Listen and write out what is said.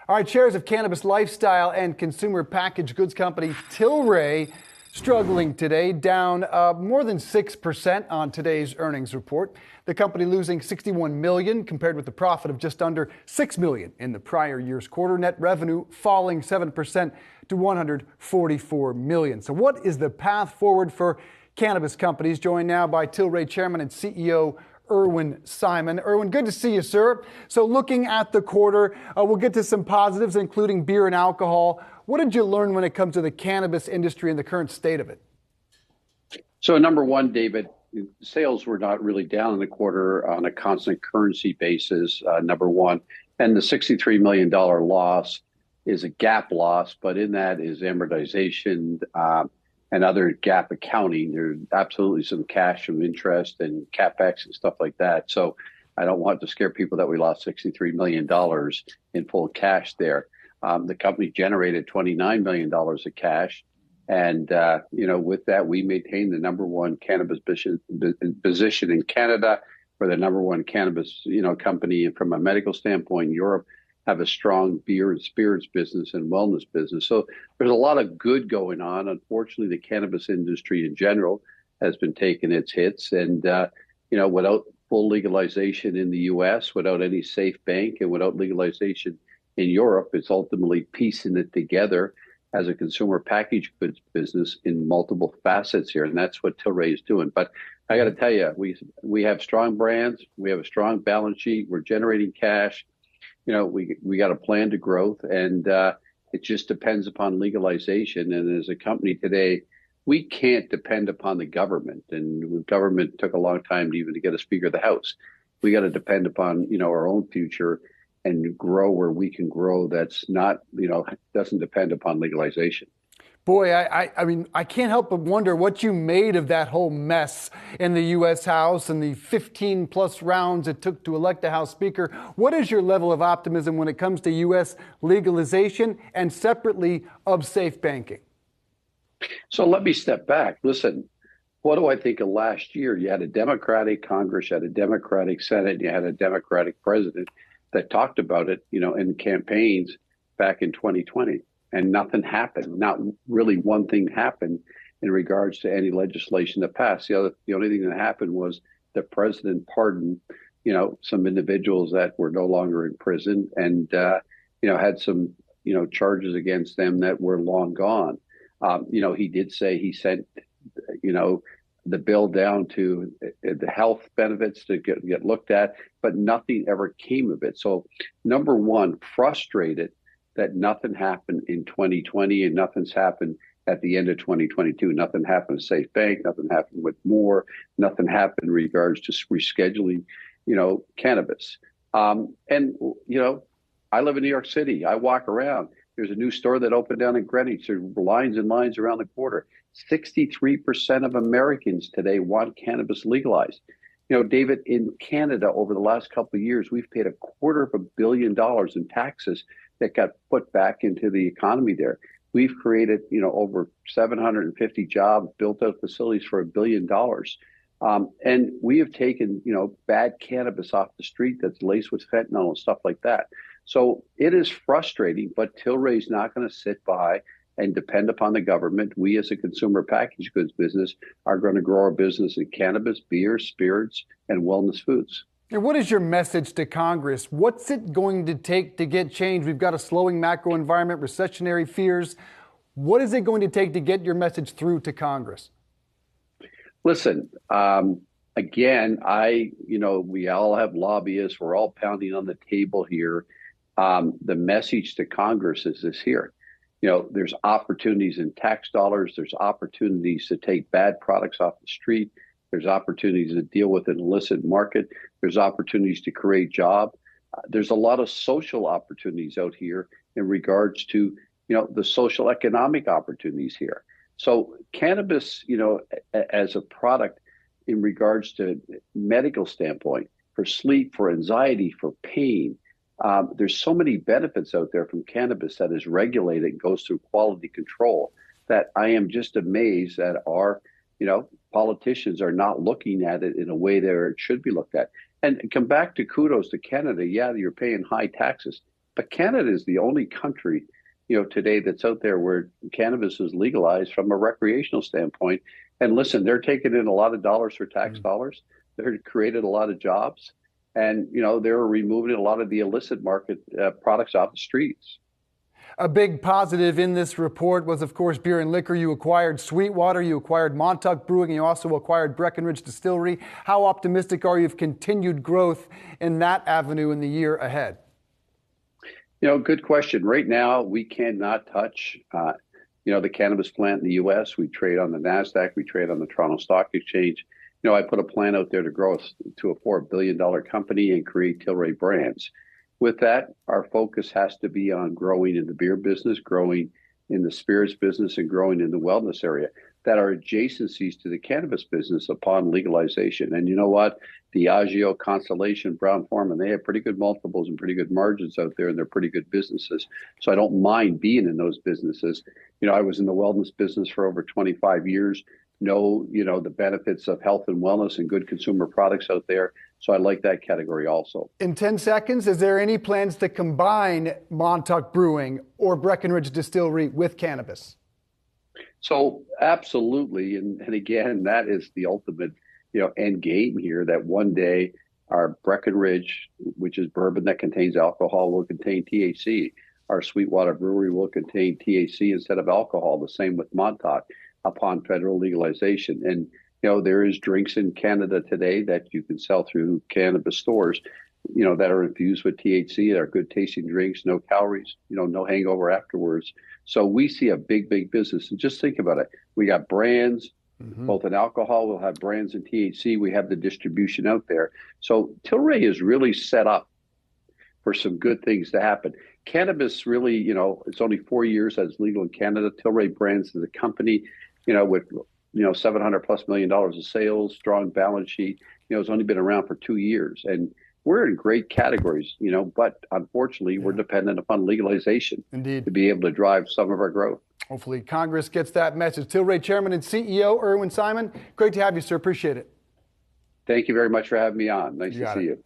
All right, shares of cannabis lifestyle and consumer packaged goods company Tilray struggling today, down more than 6% on today's earnings report. The company losing $61 million compared with the profit of just under $6 million in the prior year's quarter. Net revenue falling 7% to $144 million. So what is the path forward for cannabis companies? Joined now by Tilray Chairman and CEO Irwin Simon. Irwin, good to see you, sir. So looking at the quarter, we'll get to some positives, including beer and alcohol. What did you learn when it comes to the cannabis industry and the current state of it? So number one, David, sales were not really down in the quarter on a constant currency basis, number one. And the $63 million loss is a GAAP loss, but in that is amortization and other GAAP accounting. There's absolutely some cash from interest and CapEx and stuff like that. So I don't want to scare people that we lost $63 million in full cash there. The company generated $29 million of cash. And, with that, we maintain the number one cannabis position in Canada. We're the number one cannabis, company from a medical standpoint in Europe, have a strong beer and spirits business and wellness business. So there's a lot of good going on. Unfortunately, the cannabis industry in general has been taking its hits. And, without full legalization in the U.S., without any safe bank, and without legalization in Europe, it's ultimately piecing it together as a consumer packaged goods business in multiple facets here. And that's what Tilray is doing. But I got to tell you, we have strong brands. We have a strong balance sheet. We're generating cash. We got a plan to growth, and it just depends upon legalization. And as a company today, we can't depend upon the government. And the government took a long time even to get a Speaker of the House. We got to depend upon, our own future and grow where we can grow. That's not, doesn't depend upon legalization. Boy, I mean, I can't help but wonder what you made of that whole mess in the U.S. House and the 15 plus rounds it took to elect a House Speaker. What is your level of optimism when it comes to U.S. legalization and separately of safe banking? So let me step back. Listen, what do I think of last year? You had a Democratic Congress, you had a Democratic Senate, you had a Democratic president that talked about it, in campaigns back in 2020. And nothing happened. Not really one thing happened in regards to any legislation that passed. The only thing that happened was the president pardoned, some individuals that were no longer in prison and, had some, charges against them that were long gone. He did say he sent, the bill down to the health benefits to get looked at, but nothing ever came of it. So number one, frustrated that nothing happened in 2020 and nothing's happened at the end of 2022. Nothing happened with Safe Bank, nothing happened with More, nothing happened in regards to rescheduling, cannabis. I live in New York City. I walk around. There's a new store that opened down in Greenwich. There's lines and lines around the corner. 63% of Americans today want cannabis legalized. David, in Canada over the last couple of years, we've paid $250 million in taxes that got put back into the economy there. We've created, over 750 jobs, built out facilities for $1 billion. And we have taken, bad cannabis off the street that's laced with fentanyl and stuff like that. So it is frustrating, but Tilray's not going to sit by and depend upon the government. We as a consumer packaged goods business are going to grow our business in cannabis, beer, spirits, and wellness foods. And what is your message to Congress? What's it going to take to get change? We've got a slowing macro environment, recessionary fears. What is it going to take to get your message through to Congress? Listen, again, we all have lobbyists. We're all pounding on the table here. The message to Congress is this here. There's opportunities in tax dollars. There's opportunities to take bad products off the street. There's opportunities to deal with an illicit market. There's opportunities to create jobs. There's a lot of social opportunities out here in regards to, the social economic opportunities here. So cannabis, as a product in regards to medical standpoint, for sleep, for anxiety, for pain, there's so many benefits out there from cannabis that is regulated and goes through quality control that I am just amazed that our, politicians are not looking at it in a way that it should be looked at. And come back to kudos to Canada. Yeah, you're paying high taxes. But Canada is the only country, today that's out there where cannabis is legalized from a recreational standpoint. And listen, they're taking in a lot of dollars for tax dollars. They're created a lot of jobs, and they're removing a lot of the illicit market products off the streets. A big positive in this report was, of course, beer and liquor. You acquired Sweetwater, you acquired Montauk Brewing, and you also acquired Breckenridge Distillery. How optimistic are you of continued growth in that avenue in the year ahead? Good question. Right now, we cannot touch, the cannabis plant in the U.S. We trade on the NASDAQ. We trade on the Toronto Stock Exchange. I put a plan out there to grow to a $4 billion company and create Tilray Brands. With that, our focus has to be on growing in the beer business, growing in the spirits business, and growing in the wellness area that are adjacencies to the cannabis business upon legalization. And you know what? Diageo, Constellation, Brown-Forman, they have pretty good multiples and pretty good margins out there, and they're pretty good businesses. So I don't mind being in those businesses. I was in the wellness business for over 25 years. Know the benefits of health and wellness and good consumer products out there. So I like that category also. In 10 seconds, is there any plans to combine Montauk Brewing or Breckenridge Distillery with cannabis? So absolutely. And again, that is the ultimate, end game here, that one day our Breckenridge, which is bourbon that contains alcohol, will contain THC. Our Sweetwater Brewery will contain THC instead of alcohol. The same with Montauk upon federal legalization. And, there is drinks in Canada today that you can sell through cannabis stores, that are infused with THC, that are good tasting drinks, no calories, no hangover afterwards. So we see a big, big business. And just think about it. We got brands, both in alcohol, we'll have brands in THC. We have the distribution out there. So Tilray is really set up for some good things to happen. Cannabis really, it's only 4 years as legal in Canada. Tilray Brands is a company, with $700+ million of sales, strong balance sheet. It's only been around for 2 years, and we're in great categories. But unfortunately, we're dependent upon legalization Indeed. to be able to drive some of our growth. Hopefully, Congress gets that message. Tilray Chairman and CEO Irwin Simon, great to have you, sir. Appreciate it. Thank you very much for having me on. Nice to see you.